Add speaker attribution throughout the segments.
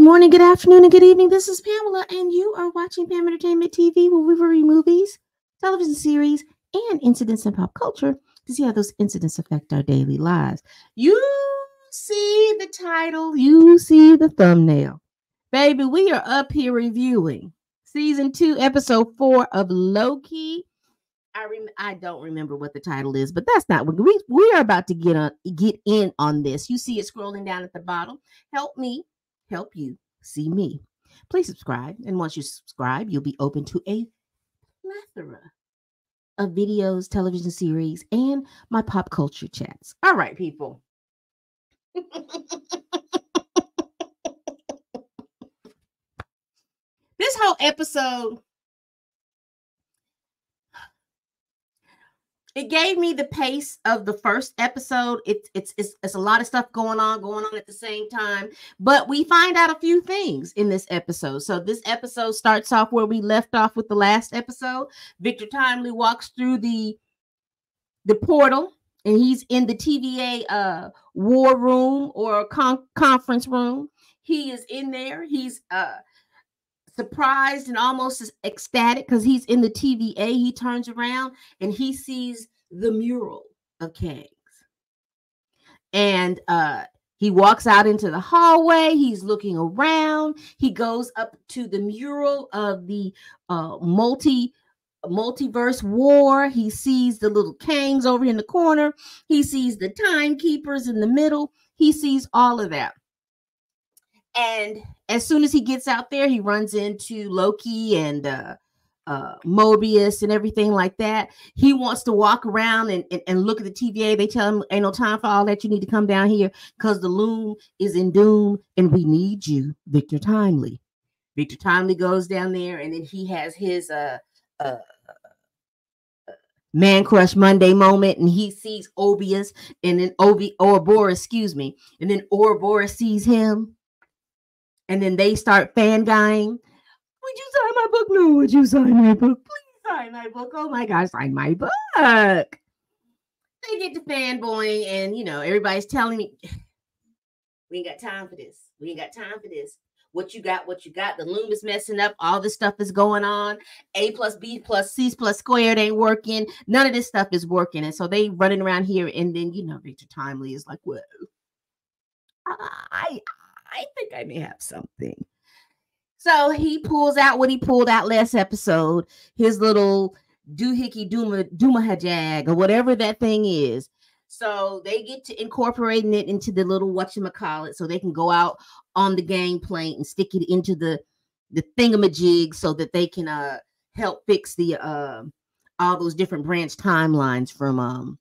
Speaker 1: Good morning, good afternoon, and good evening. This is Pamela, and you are watching Pam Entertainment TV, where we review movies, television series, and incidents in pop culture to see how those incidents affect our daily lives. You see the title, you see the thumbnail. Baby, we are up here reviewing season 2, episode 4 of Loki. I don't remember what the title is, but that's not what we are about to get in on this. You see it scrolling down at the bottom. Help me help you see me. Please subscribe, and once you subscribe, you'll be open to a plethora of videos, television series, and my pop culture chats. All right, people. This whole episode, it gave me the pace of the first episode. It's a lot of stuff going on at the same time, but we find out a few things in this episode. So this episode starts off where we left off with the last episode. Victor Timely walks through the portal, and he's in the TVA war room or conference room. He is in there. He's surprised and almost ecstatic because he's in the TVA. He turns around and he sees the mural of Kangs. And he walks out into the hallway. He's looking around. He goes up to the mural of the multiverse war. He sees the little Kangs over in the corner. He sees the timekeepers in the middle. He sees all of that. And as soon as he gets out there, he runs into Loki and Mobius and everything like that. He wants to walk around and look at the TVA. They tell him, ain't no time for all that. You need to come down here because the loom is in doom and we need you, Victor Timely. Victor Timely goes down there, and then he has his man crush Monday moment, and he sees Obius, and then Ouroboros, excuse me, and then Ouroboros sees him. And then they start fanguying. Would you sign my book? No, would you sign my book? Please sign my book. Oh my gosh, sign my book. They get to fanboying, and everybody's telling me, we ain't got time for this. We ain't got time for this. What you got? The loom is messing up. All this stuff is going on. A plus B plus C plus squared ain't working. None of this stuff is working. And so they running around here, and then Victor Timely is like, well, I think I may have something. So he pulls out what he pulled out last episode, his little doohickey doomahajag or whatever that thing is. So they get to incorporating it into the little whatchamacallit so they can go out on the gangplank and stick it into the thingamajig so that they can help fix the all those different branch timelines from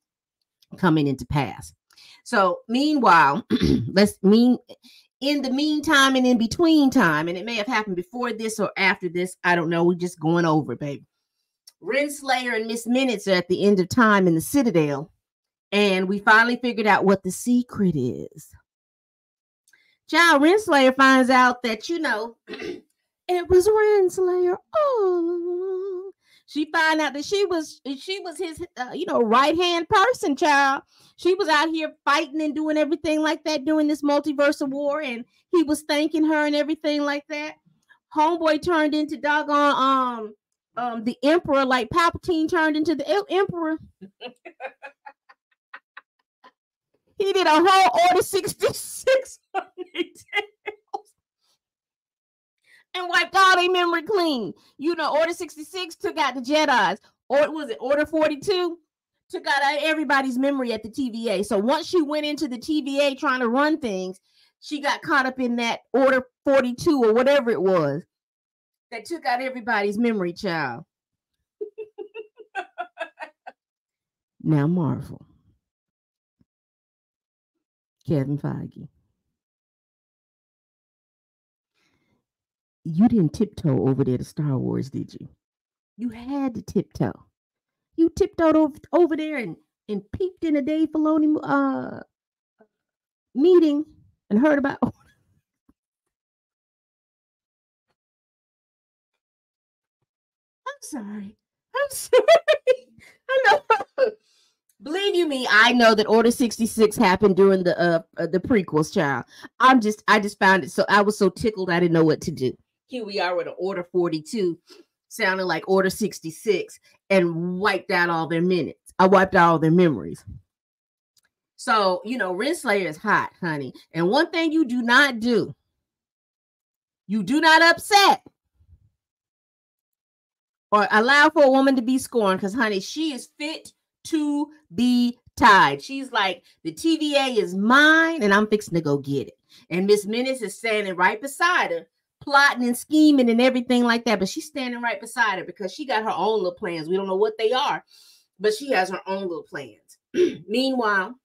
Speaker 1: coming into pass. So meanwhile, in the meantime and in between time, and it may have happened before this or after this, I don't know. We're just going over, baby. Renslayer and Miss Minutes are at the end of time in the Citadel, and we finally figured out what the secret is. Child, Renslayer finds out that, it was Renslayer all along. She found out that she was his, right-hand person, child. She was out here fighting and doing everything like that during this multiversal war, and he was thanking her and everything like that. Homeboy turned into doggone the Emperor, like Palpatine turned into the Emperor. He did a whole Order 66 on their tails and wiped all their memory clean. Order 66 took out the Jedis. Or was it Order 42? Took out everybody's memory at the TVA. So once she went into the TVA trying to run things, she got caught up in that Order 42 or whatever it was that took out everybody's memory, child. Now, Marvel. Kevin Feige. You didn't tiptoe over there to Star Wars, did you? You had to tiptoe. You tiptoed over there and peeped in a Dave Filoni meeting and heard about. I'm sorry. I know. Believe you me, I know that Order 66 happened during the prequels, child. I just found it so I was so tickled I didn't know what to do. Here we are with an Order 42, sounding like Order 66, and wiped out all their minutes. I wiped out all their memories. So, you know, Renslayer is hot, honey. And one thing you do not do, you do not upset or allow for a woman to be scorned, because, honey, she is fit to be tied. She's like, the TVA is mine, and I'm fixing to go get it. And Miss Minutes is standing right beside her, plotting and scheming and everything like that. But she's standing right beside her because she got her own little plans. We don't know what they are, but she has her own little plans. Meanwhile,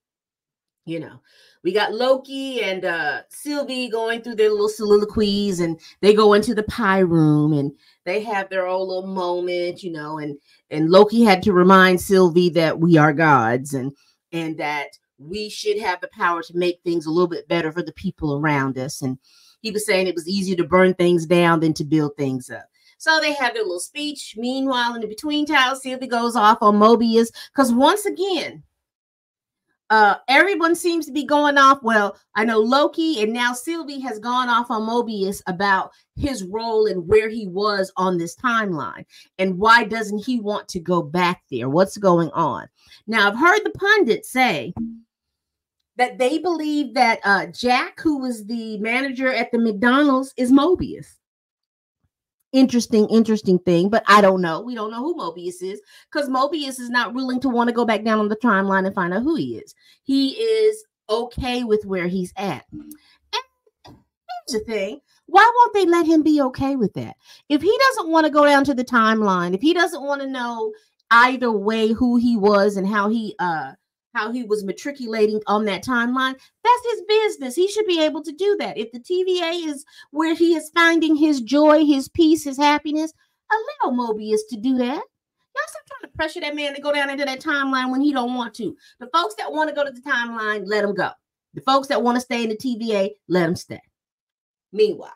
Speaker 1: you know, we got Loki and Sylvie going through their little soliloquies, and they go into the pie room and they have their own little moment, you know, and Loki had to remind Sylvie that we are gods, and that we should have the power to make things a little bit better for the people around us. And he was saying it was easier to burn things down than to build things up. So they have their little speech. Meanwhile, in the between time, Sylvie goes off on Mobius, because once again, everyone seems to be going off. Well, I know Loki, and now Sylvie has gone off on Mobius about his role and where he was on this timeline, and why doesn't he want to go back there? What's going on? Now, I've heard the pundits say that they believe that Jack, who was the manager at the McDonald's, is Mobius. Interesting thing, but I don't know. We don't know who Mobius is, because Mobius is not willing to want to go back down on the timeline and find out who he is. He is okay with where he's at. And here's the thing. Why won't they let him be okay with that? If he doesn't want to go down to the timeline, if he doesn't want to know either way who he was and how he was matriculating on that timeline, that's his business. He should be able to do that. If the TVA is where he is finding his joy, his peace, his happiness, allow Mobius to do that. Y'all stop trying to pressure that man to go down into that timeline when he don't want to. The folks that want to go to the timeline, let him go. The folks that want to stay in the TVA, let him stay. Meanwhile,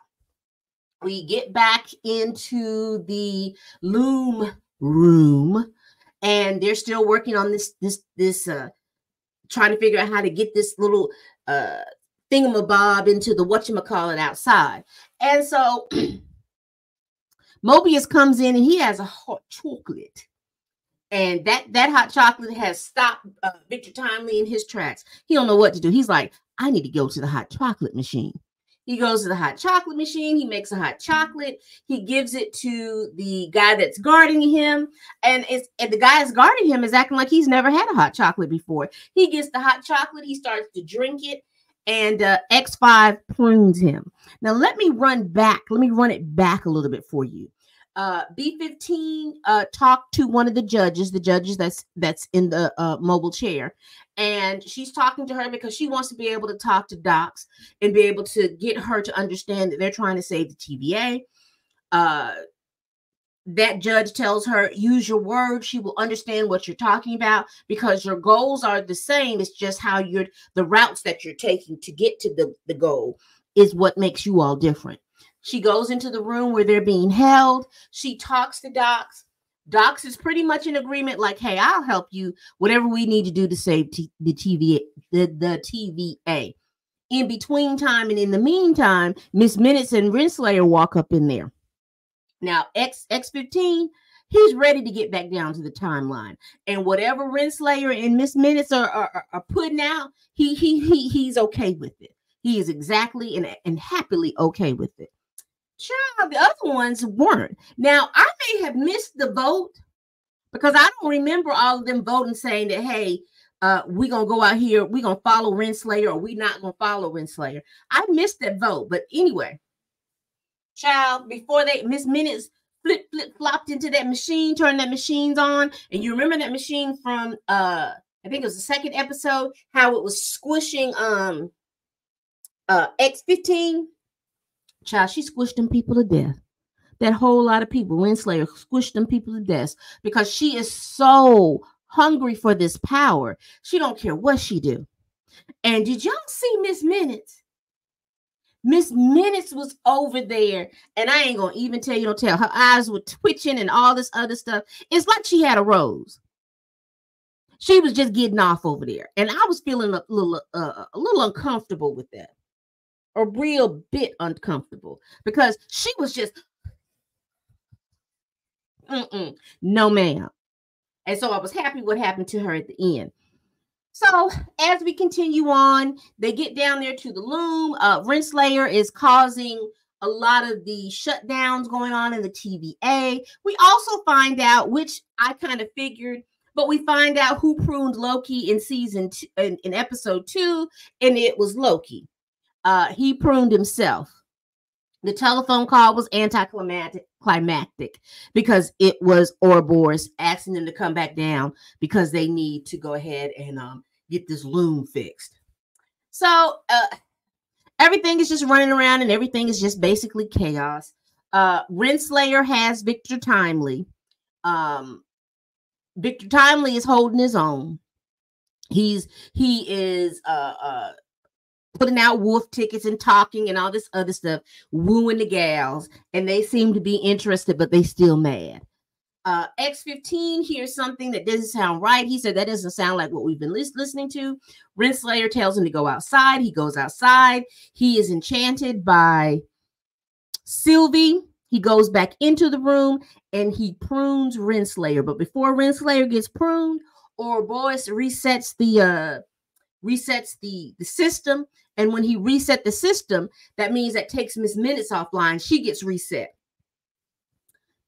Speaker 1: we get back into the loom room, and they're still working on this trying to figure out how to get this little thingamabob into the whatchamacallit outside. And so Mobius comes in and he has a hot chocolate. And that hot chocolate has stopped Victor Timely in his tracks. He don't know what to do. He's like, I need to go to the hot chocolate machine. He goes to the hot chocolate machine. He makes a hot chocolate. He gives it to the guy that's guarding him. And the guy that's guarding him is acting like he's never had a hot chocolate before. He gets the hot chocolate. He starts to drink it. And X5 prunes him. Now, let me run it back a little bit for you. B15 talked to one of the judges that's in the mobile chair, and she's talking to her because she wants to be able to talk to Docs and be able to get her to understand that they're trying to save the TVA. That judge tells her, use your words. She will understand what you're talking about because your goals are the same. It's just how the routes that you're taking to get to the goal is what makes you all different. She goes into the room where they're being held. She talks to Docs. Docs is pretty much in agreement, like, hey, I'll help you, whatever we need to do to save the TVA. In between time and in the meantime, Miss Minutes and Renslayer walk up in there. Now, X15, he's ready to get back down to the timeline. And whatever Renslayer and Miss Minutes are putting out, he's okay with it. He is exactly and happily okay with it. Child, the other ones weren't. Now, I may have missed the vote because I don't remember all of them voting saying that, hey, we're going to go out here, we're going to follow Renslayer, or we're not going to follow Renslayer. I missed that vote. But anyway, child, before Miss Minutes flopped into that machine, turned that machines on. And you remember that machine from, I think it was the second episode, how it was squishing X15. Child, she squished them people to death. That whole lot of people, Renslayer squished them people to death because she is so hungry for this power. She don't care what she do. And did y'all see Miss Minutes? Miss Minutes was over there, and I ain't gonna even tell you, don't tell. Her eyes were twitching and all this other stuff. It's like she had a rose. She was just getting off over there, and I was feeling a little uncomfortable with that, a real bit uncomfortable, because she was just, no, ma'am. And so I was happy what happened to her at the end. So as we continue on, they get down there to the loom. Renslayer is causing a lot of the shutdowns going on in the TVA. We also find out, which I kind of figured, but we find out who pruned Loki in season two, in episode 2, and it was Loki. He pruned himself. The telephone call was anticlimactic because it was Ouroboros asking them to come back down because they need to go ahead and get this loom fixed. So everything is just running around and everything is just basically chaos. Renslayer has Victor Timely. Victor Timely is holding his own. He is putting out wolf tickets and talking and all this other stuff, wooing the gals, and they seem to be interested, but they still mad. X15 hears something that doesn't sound right. He said that doesn't sound like what we've been listening to. Renslayer tells him to go outside. He goes outside. He is enchanted by Sylvie. He goes back into the room and he prunes Renslayer. But before Renslayer gets pruned, Ouroboros resets the system. And when he reset the system, that means that takes Miss Minutes offline. She gets reset.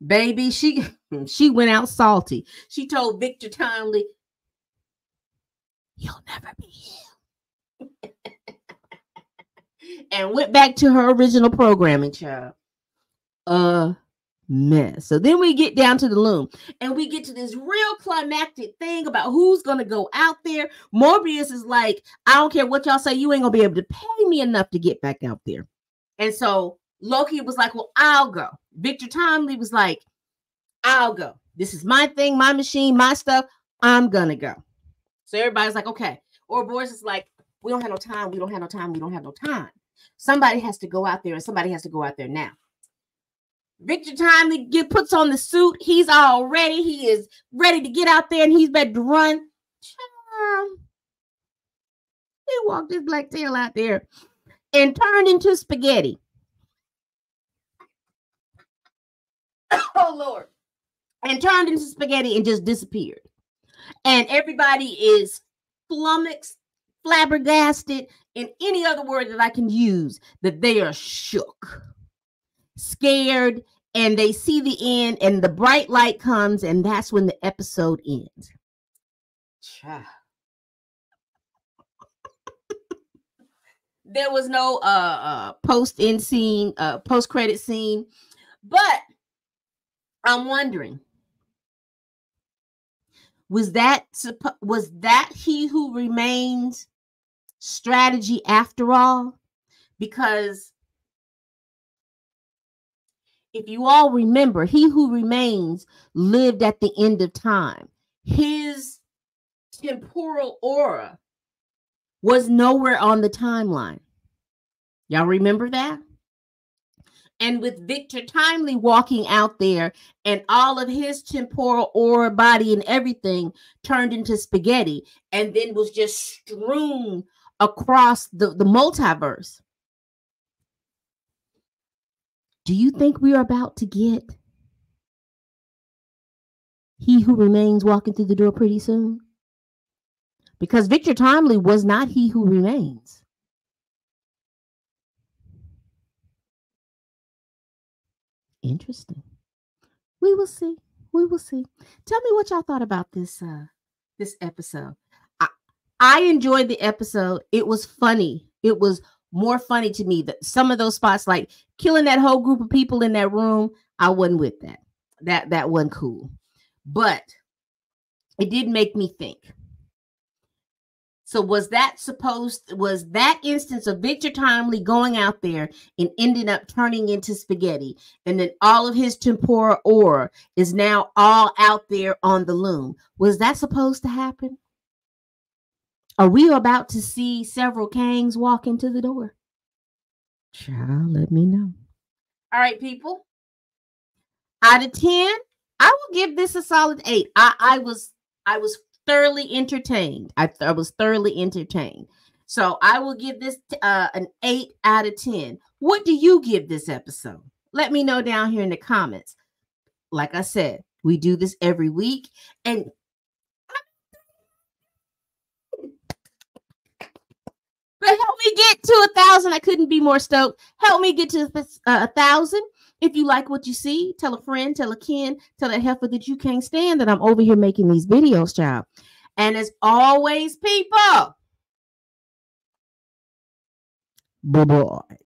Speaker 1: Baby, she went out salty. She told Victor Timely, "You'll never be him." And went back to her original programming, child. A mess. So then we get down to the loom and we get to this real climactic thing about who's going to go out there. Morbius is like, I don't care what y'all say, you ain't going to be able to pay me enough to get back out there. And so Loki was like, well, I'll go. Victor Timely was like, I'll go. This is my thing, my machine, my stuff. I'm going to go. So everybody's like, okay. Ouroboros is like, we don't have no time. We don't have no time. We don't have no time. Somebody has to go out there and somebody has to go out there now. Victor Timely puts on the suit. He's all ready. He is ready to get out there and he's ready to run. He walked his black tail out there and turned into spaghetti. Oh, Lord. And turned into spaghetti and just disappeared. And everybody is flummoxed, flabbergasted, and any other word that I can use, that they are shook, scared, and they see the end, and the bright light comes, and that's when the episode ends. There was no post-end scene, post-credit scene, but I'm wondering, was that He Who Remains strategy after all? Because if you all remember, He Who Remains lived at the end of time. His temporal aura was nowhere on the timeline. Y'all remember that? And with Victor Timely walking out there and all of his temporal aura, body, and everything turned into spaghetti and then was just strewn across the multiverse. Do you think we are about to get He Who Remains walking through the door pretty soon? Because Victor Timely was not He Who Remains. Interesting. We will see. We will see. Tell me what y'all thought about this episode. I enjoyed the episode. It was funny. It was more funny to me that some of those spots, like killing that whole group of people in that room, I wasn't with that. That wasn't cool. But it did make me think. So was that instance of Victor Timely going out there and ending up turning into spaghetti, and then all of his temporal aura is now all out there on the loom? Was that supposed to happen? Are we about to see several Kangs walk into the door? Child, let me know. All right, people. Out of 10, I will give this a solid 8. I was thoroughly entertained. I was thoroughly entertained. So I will give this an 8 out of 10. What do you give this episode? Let me know down here in the comments. Like I said, we do this every week. And but help me get to 1,000. I couldn't be more stoked. Help me get to 1,000. If you like what you see, tell a friend, tell a kin, tell a heifer that you can't stand that I'm over here making these videos, child. And as always, people, bye-bye.